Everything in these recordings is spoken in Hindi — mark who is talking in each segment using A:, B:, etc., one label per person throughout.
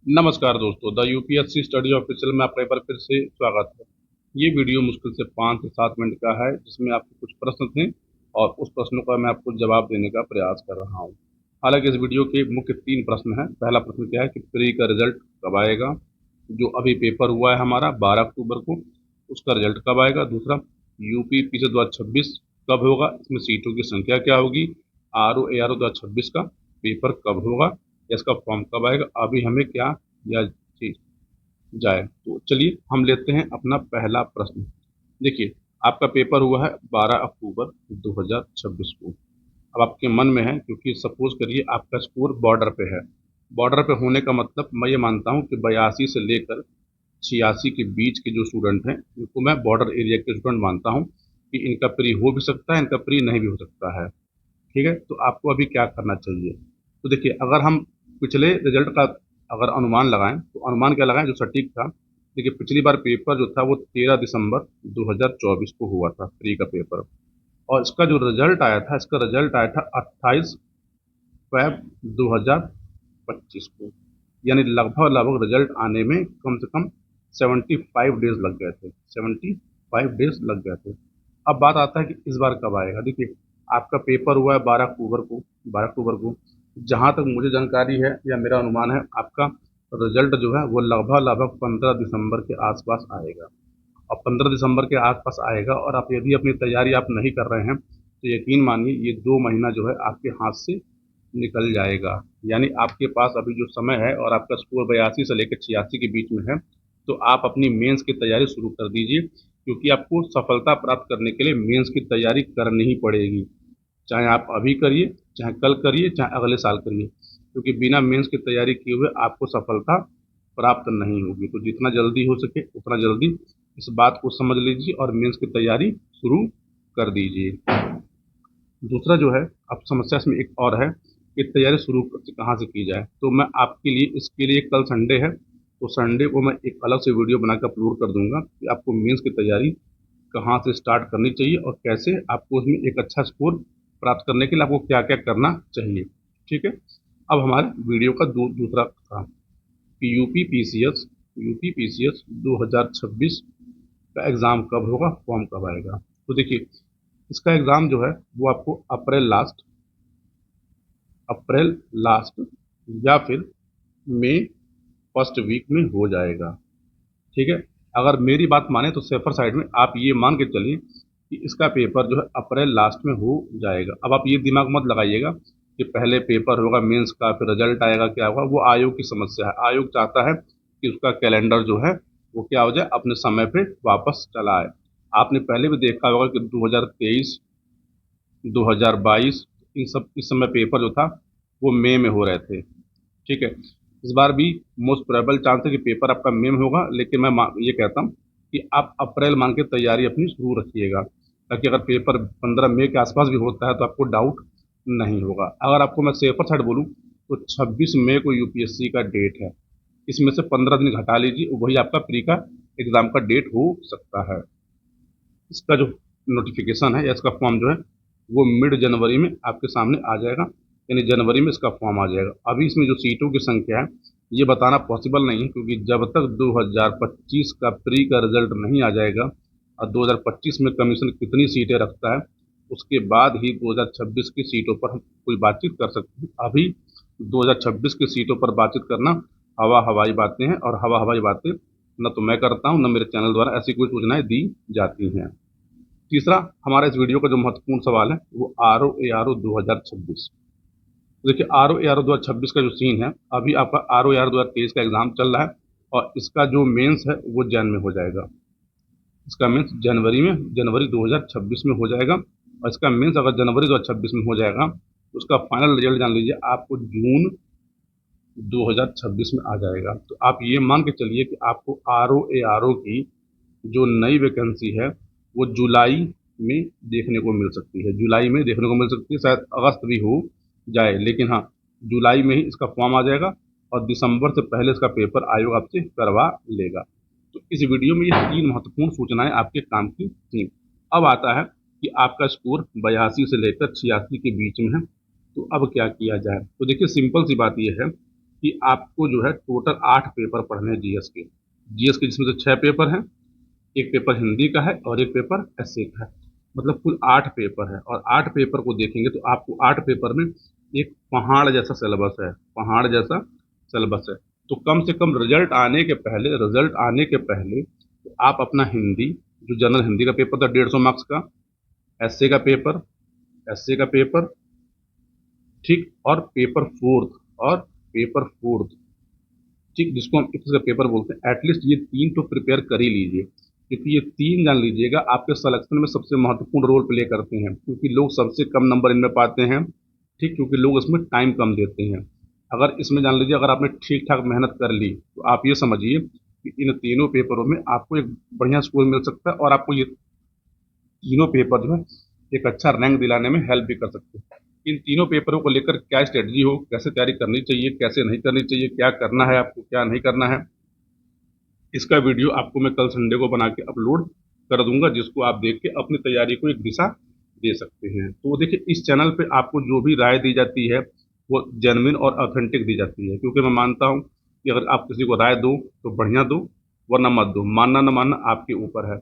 A: नमस्कार दोस्तों, द यूपीएससी स्टडी ऑफिशियल में आपका एक बार फिर से स्वागत है। ये वीडियो मुश्किल से 5 से 7 मिनट का है, जिसमें आपके कुछ प्रश्न थे और उस प्रश्नों का मैं आपको जवाब देने का प्रयास कर रहा हूँ। हालांकि इस वीडियो के मुख्य 3 प्रश्न हैं। पहला प्रश्न क्या है कि प्री का रिजल्ट कब आएगा। जो अभी पेपर हुआ है हमारा 12 अक्टूबर को, उसका रिजल्ट कब आएगा। दूसरा, यूपी पीसी 2026 कब होगा, इसमें सीटों की संख्या क्या होगी। R O A R O 2026 का पेपर कब होगा, इसका फॉर्म कब आएगा, अभी हमें क्या या चीज जाए। तो चलिए हम लेते हैं अपना पहला प्रश्न। देखिए, आपका पेपर हुआ है 12 अक्टूबर 2026 को। अब आपके मन में है, क्योंकि सपोज करिए आपका स्कोर बॉर्डर पे है। बॉर्डर पे होने का मतलब मैं ये मानता हूँ कि 82 से लेकर 86 के बीच के जो स्टूडेंट हैं, इनको मैं बॉर्डर एरिया के स्टूडेंट मानता हूँ कि इनका प्री हो भी सकता है, इनका प्री नहीं भी हो सकता है। ठीक है, तो आपको अभी क्या करना चाहिए। तो देखिए, अगर हम पिछले रिजल्ट का अगर अनुमान लगाएं, तो अनुमान क्या लगाएं जो सटीक था। देखिए, पिछली बार पेपर जो था वो 13 दिसंबर 2024 को हुआ था, प्री का पेपर। और इसका जो रिजल्ट आया था, इसका रिजल्ट आया था 28 फैब 2025 को। यानी लगभग लगभग रिजल्ट आने में कम से कम 75 डेज लग गए थे। 75 डेज लग गए थे। अब बात आता है कि इस बार कब आएगा। देखिए, आपका पेपर हुआ है 12 अक्टूबर को। 12 अक्टूबर को जहाँ तक मुझे जानकारी है या मेरा अनुमान है, आपका रिजल्ट जो है वो लगभग लगभग 15 दिसंबर के आसपास आएगा। और 15 दिसंबर के आसपास आएगा, और आप यदि अपनी तैयारी आप नहीं कर रहे हैं, तो यकीन मानिए ये 2 महीना जो है आपके हाथ से निकल जाएगा। यानी आपके पास अभी जो समय है, और आपका स्कोर 82 से लेकर 86 के बीच में है, तो आप अपनी मेंस की तैयारी शुरू कर दीजिए। क्योंकि आपको सफलता प्राप्त करने के लिए मेंस की तैयारी करनी ही पड़ेगी। चाहे आप अभी करिए, चाहे कल करिए, चाहे अगले साल करिए, क्योंकि बिना मेंस की तैयारी किए हुए आपको सफलता प्राप्त नहीं होगी। तो जितना जल्दी हो सके उतना जल्दी इस बात को समझ लीजिए और मेंस की तैयारी शुरू कर दीजिए। दूसरा जो है, अब समस्या इसमें एक और है कि तैयारी शुरू कहाँ से की जाए। तो मैं आपके लिए इसके लिए, कल संडे है, तो संडे को मैं एक अलग से वीडियो बनाकर अपलोड कर दूंगा कि आपको मेंस की तैयारी कहाँ से स्टार्ट करनी चाहिए और कैसे आपको उसमें एक अच्छा स्कोर प्राप्त करने के लिए आपको क्या क्या करना चाहिए। ठीक है। अब हमारे वीडियो का दूसरा था कि यूपी पीसीएस 2026 का एग्ज़ाम कब होगा, फॉर्म कब आएगा। तो देखिए, इसका एग्ज़ाम जो है वो आपको अप्रैल लास्ट या फिर मई फर्स्ट वीक में हो जाएगा। ठीक है। अगर मेरी बात माने तो सेफर साइड में आप ये मान के चलिए कि इसका पेपर जो है अप्रैल लास्ट में हो जाएगा। अब आप ये दिमाग मत लगाइएगा कि पहले पेपर होगा मेंस का, फिर रिजल्ट आएगा, क्या होगा। वो आयोग की समस्या है। आयोग चाहता है कि उसका कैलेंडर जो है वो क्या हो जाए, अपने समय पे वापस चला आए। आपने पहले भी देखा होगा कि 2023, 2022, इन सब इस समय पेपर जो था वो मई में हो रहे थे। ठीक है। इस बार भी मोस्ट प्रोबेबल चांस है कि पेपर आपका मई में होगा, लेकिन मैं ये कहता हूँ कि आप अप्रैल मान के तैयारी अपनी शुरू रखिएगा, ताकि अगर पेपर 15 मई के आसपास भी होता है तो आपको डाउट नहीं होगा। अगर आपको मैं सेफर साइड बोलूँ, तो 26 मई को यूपीएससी का डेट है। इसमें से 15 दिन घटा लीजिए, वही आपका प्री का एग्जाम का डेट हो सकता है। इसका जो नोटिफिकेशन है या इसका फॉर्म जो है वो मिड जनवरी में आपके सामने आ जाएगा। यानी जनवरी में इसका फॉर्म आ जाएगा। अभी इसमें जो सीटों की संख्या है ये बताना पॉसिबल नहीं है, क्योंकि जब तक 2025 का प्री का रिजल्ट नहीं आ जाएगा और 2025 में कमीशन कितनी सीटें रखता है, उसके बाद ही 2026 की सीटों पर हम कोई बातचीत कर सकते हैं। अभी 2026 की सीटों पर बातचीत करना हवा हवाई बातें हैं, और हवा हवाई बातें न तो मैं करता हूँ, न मेरे चैनल द्वारा ऐसी कोई सूचनाएं दी जाती हैं। तीसरा, हमारा इस वीडियो का जो महत्वपूर्ण सवाल है वो आर ओ 2026। देखिए, आर ओ 2026 का जो सीन है, अभी आपका आर ओ 2023 का एग्जाम चल रहा है, और इसका जो मेंस है वो जैन में हो जाएगा। इसका मेंस जनवरी 2026 में हो जाएगा। और इसका मेंस अगर जनवरी 2026 में हो जाएगा, तो उसका फाइनल रिजल्ट जान लीजिए आपको जून 2026 में आ जाएगा। तो आप ये मान के चलिए कि आपको आर ओ की जो नई वैकेंसी है वो जुलाई में देखने को मिल सकती है। जुलाई में देखने को मिल सकती है, शायद अगस्त भी हो जाए, लेकिन हाँ, जुलाई में ही इसका फॉर्म आ जाएगा और दिसंबर से पहले इसका पेपर आयोग आपसे करवा लेगा। तो इस वीडियो में ये 3 महत्वपूर्ण सूचनाएं आपके काम की थी। अब आता है कि आपका स्कोर 82 से लेकर 86 के बीच में है, तो अब क्या किया जाए। तो देखिए, सिंपल सी बात यह है कि आपको जो है टोटल 8 पेपर पढ़ने हैं जीएस के जिसमें से 6 पेपर हैं, एक पेपर हिंदी का है और एक पेपर एसए का है। मतलब कुल 8 पेपर है, और 8 पेपर को देखेंगे तो आपको 8 पेपर में एक पहाड़ जैसा सिलेबस है, पहाड़ जैसा सिलेबस है। तो कम से कम रिजल्ट आने के पहले तो आप अपना हिंदी, जो जनरल हिंदी का पेपर था 150 मार्क्स का, एसए का पेपर, एसए का पेपर, ठीक, और पेपर फोर्थ, ठीक, जिसको हम इक्स का पेपर बोलते हैं, एटलीस्ट ये 3 तो प्रिपेयर कर ही लीजिए, क्योंकि ये 3 जान लीजिएगा आपके सिलेक्शन में सबसे महत्वपूर्ण रोल प्ले करते हैं, क्योंकि लोग सबसे कम नंबर इनमें पाते हैं, ठीक, क्योंकि लोग इसमें टाइम कम देते हैं। अगर इसमें जान लीजिए, अगर आपने ठीक ठाक मेहनत कर ली तो आप ये समझिए कि इन तीनों पेपरों में आपको एक बढ़िया स्कोर मिल सकता है, और आपको ये तीनों पेपर जो है एक अच्छा रैंक दिलाने में हेल्प भी कर सकते हैं। इन तीनों पेपरों को लेकर क्या स्ट्रेटजी हो, कैसे तैयारी करनी चाहिए, कैसे नहीं करनी चाहिए, क्या करना है आपको, क्या नहीं करना है, इसका वीडियो आपको मैं कल संडे को बना के अपलोड कर दूंगा, जिसको आप देख के अपनी तैयारी को एक दिशा दे सकते हैं। तो देखिए, इस चैनल पे आपको जो भी राय दी जाती है वो जेन्युइन और ऑथेंटिक दी जाती है, क्योंकि मैं मानता हूँ कि अगर आप किसी को राय दो तो बढ़िया दो, वरना मत दो, मानना न मानना आपके ऊपर है,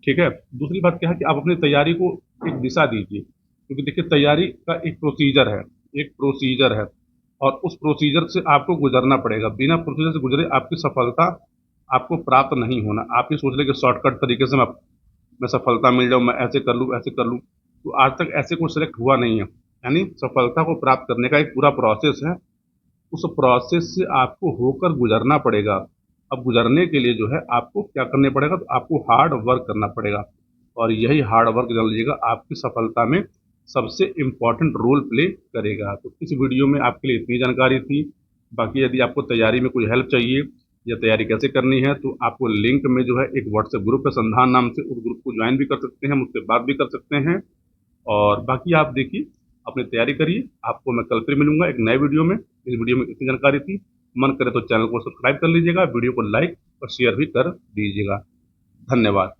A: ठीक है। दूसरी बात क्या है कि आप अपनी तैयारी को एक दिशा दीजिए, क्योंकि देखिए तैयारी का एक प्रोसीजर है, एक प्रोसीजर है, और उस प्रोसीजर से आपको गुजरना पड़ेगा। बिना प्रोसीजर से गुजरे आपकी सफलता आपको प्राप्त नहीं होना। आप ये सोच ले कि शॉर्टकट तरीके से मैं सफलता मिल जाऊँ, मैं ऐसे कर लूँ, ऐसे कर लूँ, तो आज तक ऐसे कोई सेलेक्ट हुआ नहीं है। यानी सफलता को प्राप्त करने का एक पूरा प्रोसेस है, उस प्रोसेस से आपको होकर गुजरना पड़ेगा। अब गुजरने के लिए जो है आपको क्या करने पड़ेगा, तो आपको हार्ड वर्क करना पड़ेगा, और यही हार्ड वर्क जान लीजिएगा आपकी सफलता में सबसे इम्पोर्टेंट रोल प्ले करेगा। तो इस वीडियो में आपके लिए इतनी जानकारी थी। बाकी यदि आपको तैयारी में कोई हेल्प चाहिए या तैयारी कैसे करनी है, तो आपको लिंक में जो है एक व्हाट्सएप ग्रुप है संधान नाम से, उस ग्रुप को ज्वाइन भी कर सकते हैं, मुझसे बात भी कर सकते हैं। और बाकी आप देखिए, अपनी तैयारी करिए। आपको मैं कल फिर मिलूंगा एक नए वीडियो में। इस वीडियो में इतनी जानकारी थी, मन करे तो चैनल को सब्सक्राइब कर लीजिएगा, वीडियो को लाइक और शेयर भी कर दीजिएगा। धन्यवाद।